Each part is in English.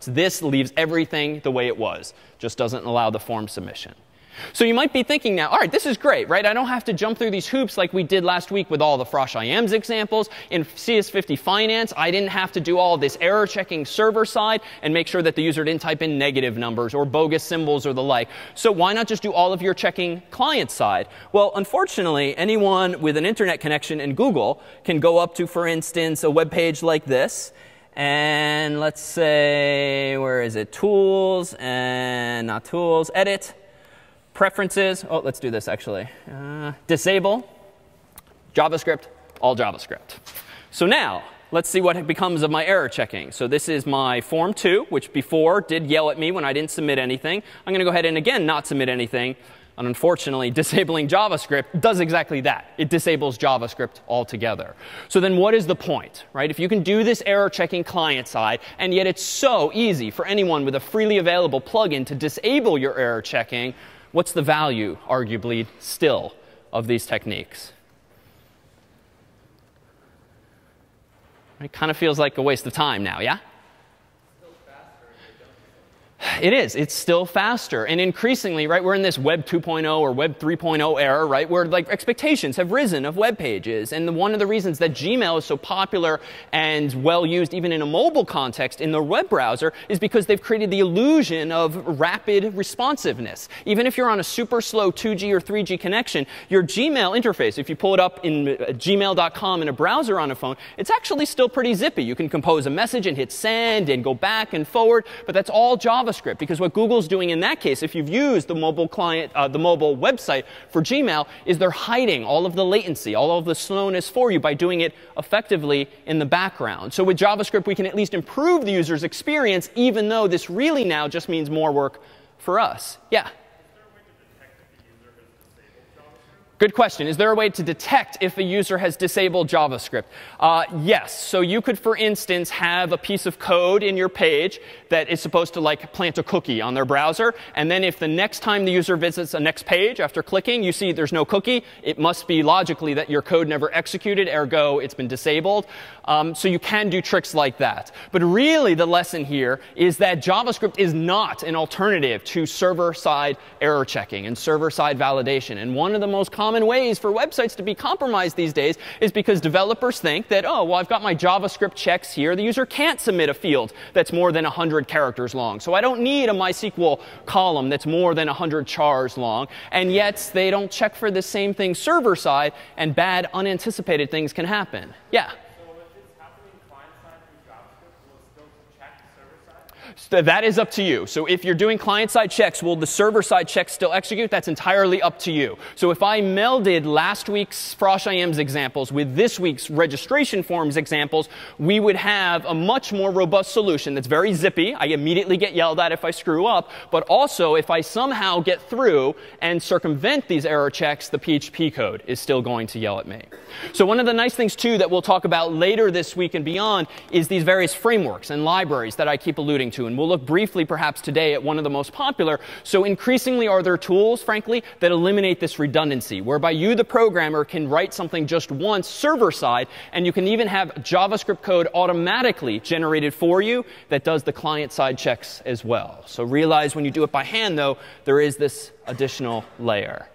This leaves everything the way it was, just doesn't allow the form submission. So you might be thinking now, all right, this is great, right? I don't have to jump through these hoops like we did last week with all the Frosh IMs examples. In CS50 Finance, I didn't have to do all this error checking server side and make sure that the user didn't type in negative numbers or bogus symbols or the like. So why not just do all of your checking client side? Well, unfortunately, anyone with an internet connection in Google can go up to, for instance, a web page like this. And let's say, where is it? Tools, and not tools, edit, preferences. Oh, let's do this actually. Disable, JavaScript, all JavaScript. So now, let's see what becomes of my error checking. So this is my form 2, which before did yell at me when I didn't submit anything. I'm going to go ahead and again not submit anything. And unfortunately, disabling JavaScript does exactly that. It disables JavaScript altogether. So then what is the point, right? If you can do this error checking client side, and yet it's so easy for anyone with a freely available plugin to disable your error checking, what's the value, arguably, still of these techniques? It kind of feels like a waste of time now, yeah? It is. It's still faster. And increasingly, right, we're in this Web 2.0 or Web 3.0 era, right, where like expectations have risen of web pages. And one of the reasons that Gmail is so popular and well used even in a mobile context in the web browser is because they've created the illusion of rapid responsiveness. Even if you're on a super slow 2G or 3G connection, your Gmail interface, if you pull it up in gmail.com in a browser on a phone, it's actually still pretty zippy. You can compose a message and hit send and go back and forward, but that's all JavaScript. Because what Google's doing in that case, if you've used the mobile client, the mobile website for Gmail, is they're hiding all of the latency, all of the slowness for you by doing it effectively in the background. So with JavaScript, we can at least improve the user's experience, even though this really now just means more work for us. Yeah? Good question. Is there a way to detect if a user has disabled JavaScript? Yes. So you could, for instance, have a piece of code in your page that is supposed to like plant a cookie on their browser. And then if the next time the user visits a next page after clicking, you see there's no cookie, it must be logically that your code never executed, ergo it's been disabled. So you can do tricks like that. But really the lesson here is that JavaScript is not an alternative to server-side error checking and server-side validation. And one of the most common ways for websites to be compromised these days is because developers think that, oh, well, I've got my JavaScript checks here. The user can't submit a field that's more than 100 characters long. So I don't need a MySQL column that's more than 100 chars long. And yet they don't check for the same thing server side, and bad, unanticipated things can happen. Yeah? So that is up to you. So if you're doing client-side checks, will the server-side checks still execute? That's entirely up to you. So if I melded last week's Frosh IMs examples with this week's registration forms examples, we would have a much more robust solution that's very zippy. I immediately get yelled at if I screw up. But also, if I somehow get through and circumvent these error checks, the PHP code is still going to yell at me. So one of the nice things, too, that we'll talk about later this week and beyond is these various frameworks and libraries that I keep alluding to. And we'll look briefly, perhaps today, at one of the most popular. So increasingly are there tools, frankly, that eliminate this redundancy, whereby you, the programmer, can write something just once server-side, and you can even have JavaScript code automatically generated for you that does the client-side checks as well. So realize when you do it by hand, though, there is this additional layer.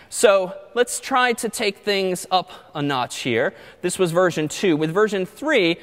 So let's try to take things up a notch here. This was version 2. With version 3,